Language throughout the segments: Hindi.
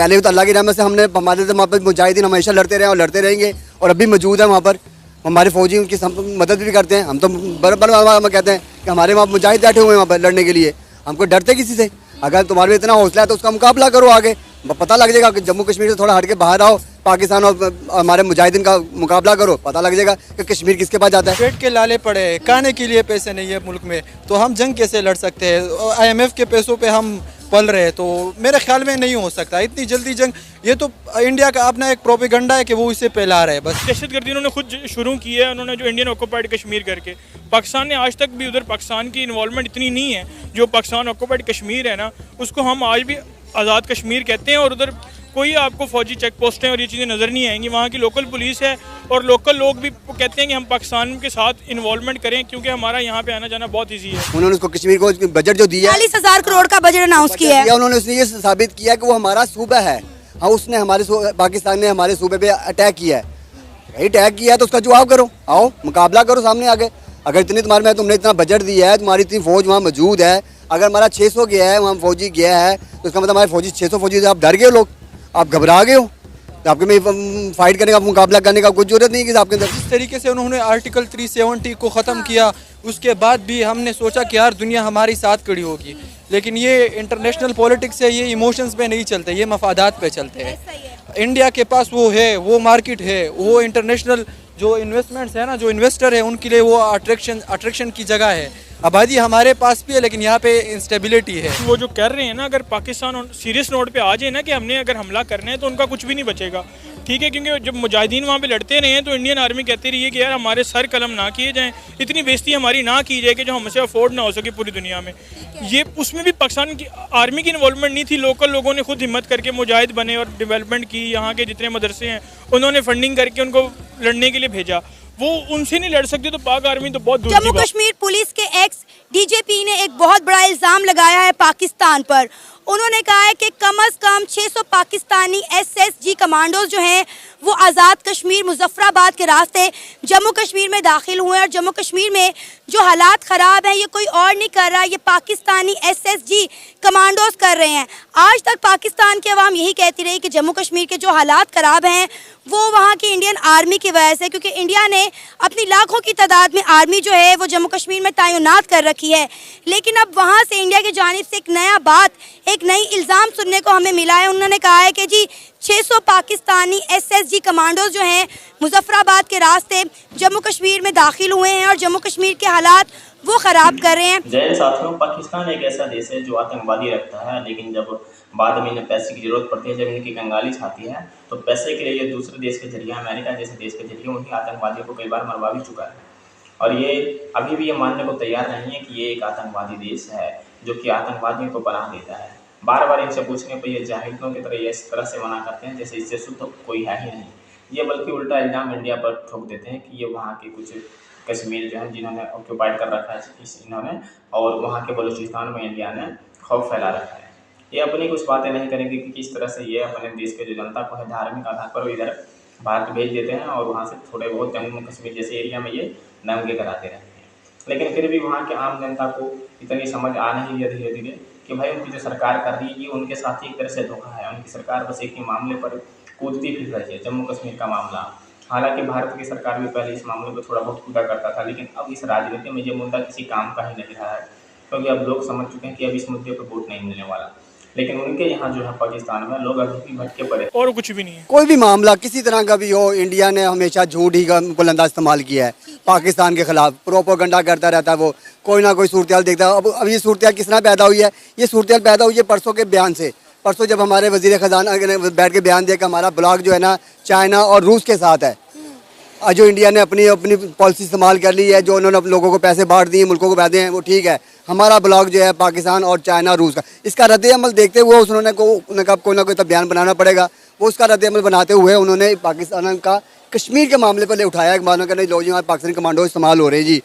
पहले भी तो अल्लाह की रहमत से हमने हमारे वहाँ पर मुजाहिदीन हमेशा लड़ते रहे और लड़ते रहेंगे और अभी मौजूद है वहाँ पर। हमारे फौजी उनकी मदद भी करते हैं। हम तो बराबर कहते हैं कि हमारे वहाँ मुजाहिद बैठे हुए हैं वहाँ पर लड़ने के लिए, हमको डरते किसी से। अगर तुम्हारे में इतना हौसला है तो उसका मुकाबला करो आगे, पता लग जाएगा कि जम्मू कश्मीर से थोड़ा हट के बाहर आओ, पाकिस्तान और हमारे मुजाहिदीन का मुकाबला करो, पता लग जाएगा कि कश्मीर किसके पास जाता है। पेट के लाले पड़े हैं, खाने के लिए पैसे नहीं है मुल्क में, तो हम जंग कैसे लड़ सकते हैं? IMF के पैसों पे हम पल रहे हैं, तो मेरे ख्याल में नहीं हो सकता इतनी जल्दी जंग। ये तो इंडिया का अपना एक प्रोपेगेंडा है कि वो इसे फैला रहे हैं बस। दहशतगर्दी उन्होंने खुद शुरू की है, उन्होंने जो इंडियन ऑक्यूपाइड कश्मीर करके। पाकिस्तान ने आज तक भी उधर पाकिस्तान की इन्वॉल्वमेंट इतनी नहीं है। जो पाकिस्तान ऑक्यूपाइड कश्मीर है ना, उसको हम आज भी आज़ाद कश्मीर कहते हैं और उधर कोई आपको फौजी चेक पोस्टें और ये चीज़ें नज़र नहीं आएंगी। वहाँ की लोकल पुलिस है और लोकल लोग भी कहते हैं कि हम पाकिस्तान के साथ इन्वॉल्वमेंट करें क्योंकि हमारा यहाँ पे आना जाना बहुत ईजी है। उन्होंने उसको कश्मीर को बजट जो दिया 40,000 करोड़ का बजट अनाउंस किया है, उन्होंने उसने ये साबित किया कि वो हमारा सूबा है। हाँ, उसने हमारे पाकिस्तान ने हमारे सूबे पे अटैक किया है, अटैक किया है तो उसका जवाब करो, आओ मुकाबला करो सामने आगे। अगर इतनी तुम्हारे में तुमने इतना बजट दिया है, तुम्हारी इतनी फौज वहाँ मौजूद है, अगर हमारा 600 गया है वहाँ फौजी गया है तो इसका मतलब हमारे फौजी 600 फौजी से आप डर गए लोग, आप घबरा गए हो, तो आपके में फाइट करने का मुकाबला करने का कुछ जरूरत नहीं कि आपके अंदर। जिस तरीके से उन्होंने आर्टिकल 370 को ख़त्म किया, उसके बाद भी हमने सोचा कि यार दुनिया हमारी साथ खड़ी होगी, लेकिन ये इंटरनेशनल पॉलिटिक्स है, ये इमोशंस पे नहीं चलते, ये मफादात पे चलते हैं। इंडिया के पास वो है, वो मार्केट है, वो इंटरनेशनल जो इन्वेस्टमेंट्स है ना, जो इन्वेस्टर है उनके लिए वो अट्रैक्शन की जगह है। आबादी हमारे पास भी है लेकिन यहाँ पे इंस्टेबिलिटी है। वो जो कर रहे हैं ना, अगर पाकिस्तान सीरियस नोट पे आ जाए ना कि हमने अगर हमला करना है तो उनका कुछ भी नहीं बचेगा, ठीक है। क्योंकि जब मुजाहिदीन वहाँ पे लड़ते रहे हैं तो इंडियन आर्मी कहती रही है कि यार हमारे सर कलम ना किए जाएं, इतनी बेइज्जती हमारी ना की जाए कि जो हमसे अफोर्ड ना हो सके पूरी दुनिया में। ये उसमें भी पाकिस्तान की आर्मी की इन्वॉल्वमेंट नहीं थी, लोकल लोगों ने खुद हिम्मत करके मुजाहिद बने और डेवलपमेंट की। यहाँ के जितने मदरसे हैं उन्होंने फंडिंग करके उनको लड़ने के लिए भेजा, वो उनसे नहीं लड़ सकते तो पाक आर्मी तो बहुत दूर की बात। जम्मू कश्मीर पुलिस के एक्स DGP ने एक बहुत बड़ा इल्ज़ाम लगाया है पाकिस्तान पर। उन्होंने कहा है कि कम से कम 600 पाकिस्तानी SSG कमांडोज जो हैं वो आज़ाद कश्मीर मुजफ्फराबाद के रास्ते जम्मू कश्मीर में दाखिल हुए हैं और जम्मू कश्मीर में जो हालात ख़राब हैं ये कोई और नहीं कर रहा, ये पाकिस्तानी SSG कमांडोज कर रहे हैं। आज तक पाकिस्तान की अवाम यही कहती रही कि जम्मू कश्मीर के जो हालात ख़राब हैं वो वहाँ की इंडियन आर्मी की वजह से, क्योंकि इंडिया ने अपनी लाखों की तादाद में आर्मी जो है वो जम्मू कश्मीर में तैनात कर रखी है। लेकिन अब वहाँ से इंडिया की जानिब से एक नया बात, एक नई इल्ज़ाम सुनने को हमें मिला है। उन्होंने कहा है कि जी 600 पाकिस्तानी SSG कमांडोज जो हैं मुजफ्फराबाद के रास्ते जम्मू कश्मीर में दाखिल हुए हैं और जम्मू कश्मीर के हालात वो ख़राब कर रहे हैं। जय साथियों, पाकिस्तान एक ऐसा देश है जो आतंकवादी रखता है, लेकिन जब बाद में इन्हें पैसे की ज़रूरत पड़ती है, जब इनकी कंगाली छाती है तो पैसे के लिए ये दूसरे देश के जरिए, अमेरिका जैसे देश के जरिए उन्हीं आतंकवादियों को कई बार मरवा भी चुका है। और ये अभी भी ये मानने को तैयार नहीं है कि ये एक आतंकवादी देश है जो कि आतंकवादियों को पनाह देता है। बार बार इनसे पूछने पर ये जाहिलों की तरह ये इस तरह से मना करते हैं जैसे इससे शुद्ध कोई है ही नहीं। ये बल्कि उल्टा इल्ज़ाम इंडिया पर ठोक देते हैं कि ये वहाँ के कुछ कश्मीर जो है जिन्होंने ऑक्यूपाइड कर रखा है इन्होंने, और वहाँ के बलूचिस्तान में इंडिया ने खौफ फैला रखा है। ये अपनी कुछ बातें नहीं करेंगे कि किस तरह से ये अपने देश के जो जनता को है धार्मिक आधार पर इधर भारत भेज देते हैं और वहाँ से थोड़े बहुत जम्मू कश्मीर जैसे एरिया में ये दंगे कराते रहते हैं। लेकिन फिर भी वहाँ के आम जनता को इतनी समझ आ नहीं रही है धीरे धीरे कि भाई उनकी जो सरकार कर रही है ये उनके साथ ही एक तरह से धोखा है। उनकी सरकार बस एक ही मामले पर कूदती फिर रही है, जम्मू कश्मीर का मामला। हालांकि भारत की सरकार भी पहले इस मामले पर थोड़ा बहुत कूदा करता था, लेकिन अब इस राजनीति में ये मुद्दा किसी काम का ही नहीं रहा है, क्योंकि अब लोग समझ चुके हैं कि अब इस मुद्दे पर वोट नहीं मिलने वाला। लेकिन उनके यहाँ जो है पाकिस्तान में लोग अभी भी भटके पड़े और कुछ भी नहीं है। कोई भी मामला किसी तरह का भी हो, इंडिया ने हमेशा झूठ ही का बुलंदा इस्तेमाल किया है पाकिस्तान के खिलाफ, प्रोपोगंडा करता रहता है वो, कोई ना कोई सूरत देखता है। अब ये सूरत किस तरह पैदा हुई है? ये सूरत पैदा हुई है परसों के बयान से। परसों जब हमारे वजीर खजाना ने बैठ के बयान दिया कि हमारा ब्लॉक जो है ना चाइना और रूस के साथ है, जो इंडिया ने अपनी पॉलिसी इस्तेमाल कर ली है, जो उन्होंने लोगों को पैसे बांट दिए, मुल्कों को बांटे हैं, वो ठीक है। हमारा ब्लॉक जो है पाकिस्तान और चाइना रूस का, इसका रद्द-ए-अमल देखते हुए उन्होंने कहा कोई ना कोई तो बयान बनाना पड़ेगा। वो उसका रद्द-ए-अमल बनाते हुए उन्होंने पाकिस्तान का कश्मीर के मामले पर ले उठाया कि मानो कि लोग यहाँ पाकिस्तानी कमांडो इस्तेमाल हो रहे हैं जी।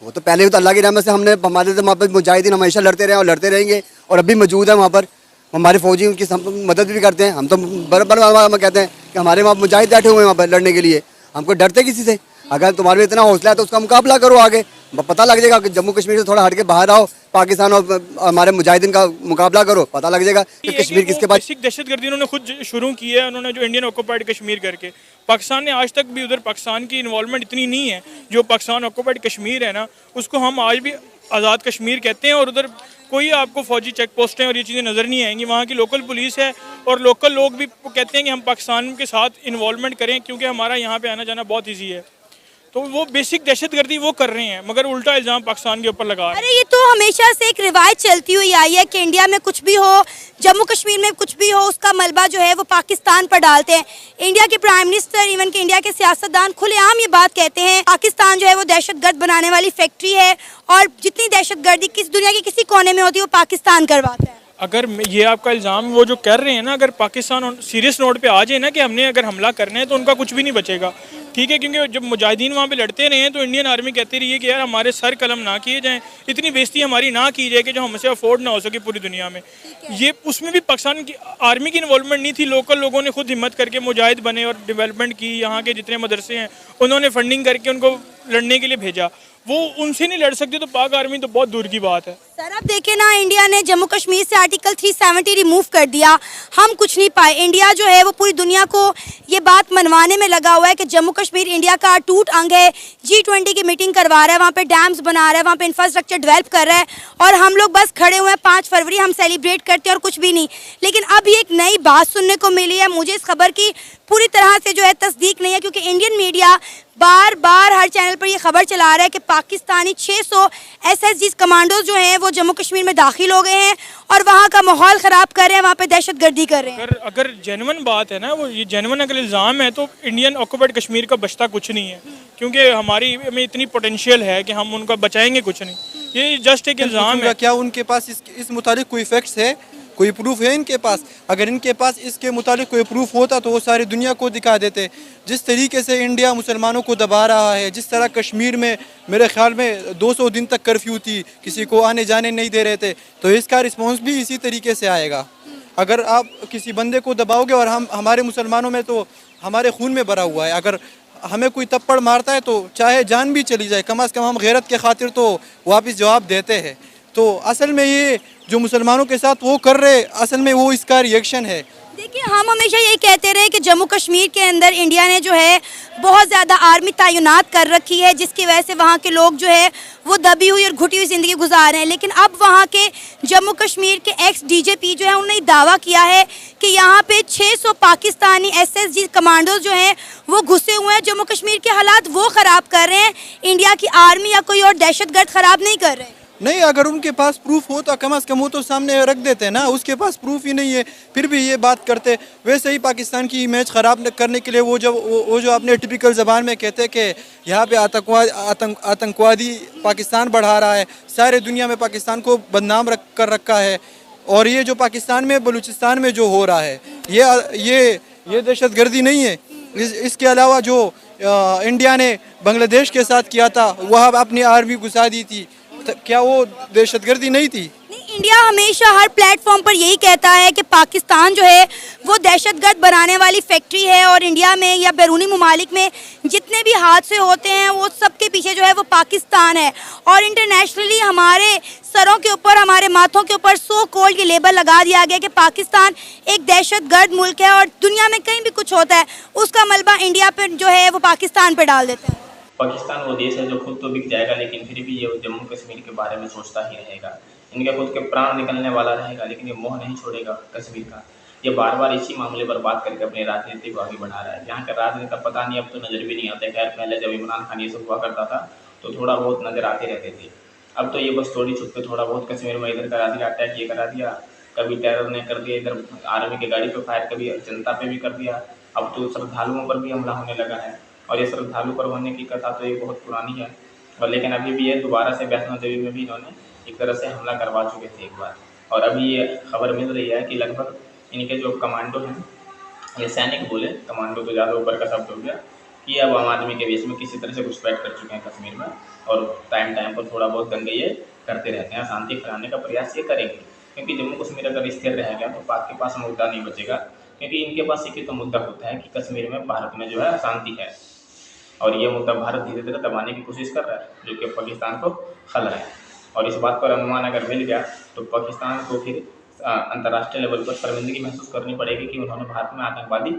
वो तो पहले भी तो अल्लाह की रहमत से हमने हमारे वहाँ पर मुजाहिदीन हमेशा लड़ते रहे और लड़ते रहेंगे और अभी मौजूद है वहाँ पर। हमारे फौजी उनकी मदद भी करते हैं। हम तो बराबर कहते हैं कि हमारे वहाँ मुजाहिद बैठे हुए हैं वहाँ पर लड़ने के लिए, हमको डरते किसी से। अगर तुम्हारे में इतना हौसला है तो उसका मुकाबला करो आगे, पता लग जाएगा कि जम्मू कश्मीर से थोड़ा हट के बाहर आओ, पाकिस्तान और हमारे मुजाहिदीन का मुकाबला करो, पता लग जाएगा कि कश्मीर किसके पास। बेसिक दहशतगर्दी उन्होंने खुद शुरू की है, उन्होंने जो इंडियन ऑक्यूपाइड कश्मीर करके। पाकिस्तान ने आज तक भी उधर पाकिस्तान की इन्वॉल्वमेंट इतनी नहीं है। जो पाकिस्तान ऑक्यूपाइड कश्मीर है ना, उसको हम आज भी आज़ाद कश्मीर कहते हैं, और उधर कोई आपको फौजी चेक पोस्टें और ये चीज़ें नज़र नहीं आएंगी। वहाँ की लोकल पुलिस है और लोकल लोग भी कहते हैं कि हम पाकिस्तान के साथ इन्वॉल्वमेंट करें क्योंकि हमारा यहाँ पे आना जाना बहुत ईजी है। तो वो बेसिक दहशतगर्दी वो कर रहे हैं, मगर उल्टा इल्ज़ाम पाकिस्तान के ऊपर लगा रहे हैं। अरे ये तो हमेशा से एक रिवायत चलती हुई आई है कि इंडिया में कुछ भी हो, जम्मू कश्मीर में कुछ भी हो, उसका मलबा जो है वो पाकिस्तान पर डालते हैं। इंडिया के प्राइम मिनिस्टर, इवन के इंडिया के सियासतदान खुलेआम ये बात कहते हैं पाकिस्तान जो है वो दहशतगर्द बनाने वाली फैक्ट्री है, और जितनी दहशतगर्दी किस दुनिया के किसी कोने में होती है वो पाकिस्तान करवाता है। अगर ये आपका इल्ज़ाम वो जो कर रहे हैं ना, अगर पाकिस्तान सीरियस नोट पे आ जाए ना कि हमने अगर हमला करना है तो उनका कुछ भी नहीं बचेगा, ठीक है। क्योंकि जब मुजाहिदीन वहाँ पे लड़ते रहे हैं तो इंडियन आर्मी कहती रही है कि यार हमारे सर कलम ना किए जाएं, इतनी बेइज्जती हमारी ना की जाए कि जो हमसे अफोर्ड ना हो सके पूरी दुनिया में। ये उसमें भी पाकिस्तान की आर्मी की इन्वॉल्वमेंट नहीं थी, लोकल लोगों ने खुद हिम्मत करके मुजाहिद बने और डेवलपमेंट की। यहाँ के जितने मदरसे हैं उन्होंने फंडिंग करके उनको लड़ने के लिए भेजा। वो उनसे नहीं लड़ सकती तो पाक आर्मी तो बहुत दूर की बात है। सर अब देखें ना, इंडिया ने जम्मू कश्मीर से आर्टिकल 370 रिमूव कर दिया, हम कुछ नहीं पाए। इंडिया जो है वो पूरी दुनिया को ये बात मनवाने में लगा हुआ है कि जम्मू कश्मीर इंडिया का अटूट अंग है। G20 की मीटिंग करवा रहा है, वहाँ पे डैम्स बना रहा है, वहाँ पे इंफ्रास्ट्रक्चर डेवलप कर रहा है, और हम लोग बस खड़े हुए हैं। 5 फरवरी हम सेलिब्रेट करते हैं और कुछ भी नहीं। लेकिन अब ये एक नई बात सुनने को मिली है, मुझे इस खबर की पूरी तरह से जो है तस्दीक नहीं है, क्योंकि इंडियन मीडिया बार बार हर चैनल पर ये खबर चला रहा है कि पाकिस्तानी 600 SSG कमांडोज जो हैं वो जम्मू कश्मीर में दाखिल हो गए हैं और वहाँ का माहौल ख़राब कर रहे हैं, वहाँ पे दहशतगर्दी कर रहे हैं। अगर जेन्युइन बात है ना, वो ये जेन्युइन अगर इल्ज़ाम है तो इंडियन ऑक्यूपाइड कश्मीर का बचता कुछ नहीं है, क्योंकि हमारी में इतनी पोटेंशियल है कि हम उनका बचाएंगे कुछ नहीं। ये जस्ट एक इल्ज़ाम है। क्या उनके पास इस मुतालिक कोई फैक्ट्स है, कोई प्रूफ है इनके पास? अगर इनके पास इसके मुतालिक कोई प्रूफ होता तो वो सारी दुनिया को दिखा देते। जिस तरीके से इंडिया मुसलमानों को दबा रहा है, जिस तरह कश्मीर में मेरे ख्याल में 200 दिन तक कर्फ्यू थी, किसी को आने जाने नहीं दे रहे थे, तो इसका रिस्पॉन्स भी इसी तरीके से आएगा। अगर आप किसी बंदे को दबाओगे, और हमारे मुसलमानों में तो हमारे खून में भरा हुआ है, अगर हमें कोई तप्पड़ मारता है तो चाहे जान भी चली जाए, कम अज़ कम हम गैरत के खातिर तो वापस जवाब देते हैं। तो असल में ये जो मुसलमानों के साथ वो कर रहे, असल में वो इसका रिएक्शन है। देखिए, हम हमेशा यही कहते रहे कि जम्मू कश्मीर के अंदर इंडिया ने जो है बहुत ज़्यादा आर्मी तैनात कर रखी है, जिसकी वजह से वहाँ के लोग जो है वो दबी हुई और घुटी हुई ज़िंदगी गुजार रहे हैं। लेकिन अब वहाँ के जम्मू कश्मीर के एक्स DJP जो है उन्होंने दावा किया है कि यहाँ पे 600 पाकिस्तानी SSG कमांडोज जो हैं वो घुसे हुए हैं, जम्मू कश्मीर के हालात वो ख़राब कर रहे हैं, इंडिया की आर्मी या कोई और दहशतगर्द ख़राब नहीं कर रहे हैं। नहीं, अगर उनके पास प्रूफ हो तो कम अज़ कम वो तो सामने रख देते ना। उसके पास प्रूफ ही नहीं है, फिर भी ये बात करते। वैसे ही पाकिस्तान की इमेज ख़राब करने के लिए वो जो अपने टिपिकल ज़बान में कहते हैं कि यहाँ पे आतंकवादी पाकिस्तान बढ़ा रहा है, सारे दुनिया में पाकिस्तान को बदनाम कर रखा है। और ये जो पाकिस्तान में बलूचिस्तान में जो हो रहा है, ये दहशतगर्दी नहीं है। इसके अलावा जो इंडिया ने बांग्लादेश के साथ किया था, वह अपनी आर्मी घुसा दी थी, क्या वो दहशतगर्दी नहीं थी? नहीं, इंडिया हमेशा हर प्लेटफॉर्म पर यही कहता है कि पाकिस्तान जो है वो दहशतगर्द बनाने वाली फैक्ट्री है, और इंडिया में या बैरूनी ममालिक में जितने भी हादसे होते हैं वो सबके पीछे जो है वो पाकिस्तान है। और इंटरनेशनली हमारे सरों के ऊपर, हमारे माथों के ऊपर सो कॉल्ड ये लेबल लगा दिया गया कि पाकिस्तान एक दहशतगर्द मुल्क है, और दुनिया में कहीं भी कुछ होता है उसका मलबा इंडिया पर जो है वो पाकिस्तान पर डाल देता है। पाकिस्तान वो देश है जो खुद तो बिक जाएगा, लेकिन फिर भी ये जम्मू कश्मीर के बारे में सोचता ही रहेगा। इनके खुद के प्राण निकलने वाला रहेगा, लेकिन ये मोह नहीं छोड़ेगा कश्मीर का। ये बार बार इसी मामले पर बात करके अपनी राजनीति को आगे बढ़ा रहा है। यहाँ का राजनीति का पता नहीं, अब तो नज़र भी नहीं आता। खैर पहले जब इमरान खान ये सब हुआ करता था तो थोड़ा बहुत नज़र आते रहते थे। अब तो ये बस थोड़ी छुप के थोड़ा बहुत कश्मीर में इधर करा दिया, अटैक ये करा दिया, कभी टेरर ने कर दिया, इधर आर्मी की गाड़ी पर फायर, कभी जनता पे भी कर दिया। अब तो श्रद्धालुओं पर भी हमला होने लगा है, और ये श्रद्धालु पर होने की कथा तो ये बहुत पुरानी है। और लेकिन अभी भी ये दोबारा से वैष्णो देवी में भी इन्होंने एक तरह से हमला करवा चुके थे एक बार। और अभी ये खबर मिल रही है कि लगभग इनके जो कमांडो हैं, ये सैनिक बोले, कमांडो तो ज़्यादा ऊपर का शब्द हो गया, कि अब आम आदमी के बीच में किसी तरह से घुसपैठ कर चुके हैं कश्मीर में, और टाइम पर थोड़ा बहुत दंगे ये करते रहते हैं, शांति फैलाने का प्रयास ये करेंगे। क्योंकि जम्मू कश्मीर अगर स्थिर रहेगा तो पाक के पास मुद्दा नहीं बचेगा, क्योंकि इनके पास एक ही तो मुद्दा होता है कि कश्मीर में भारत में जो है शांति है। और ये मुद्दा भारत धीरे धीरे दबाने की कोशिश कर रहा है, जो कि पाकिस्तान को खल रहा है। और इस बात पर अनुमान अगर मिल गया तो पाकिस्तान को फिर अंतर्राष्ट्रीय लेवल पर शर्मिंदगी महसूस करनी पड़ेगी कि उन्होंने भारत में आतंकवादी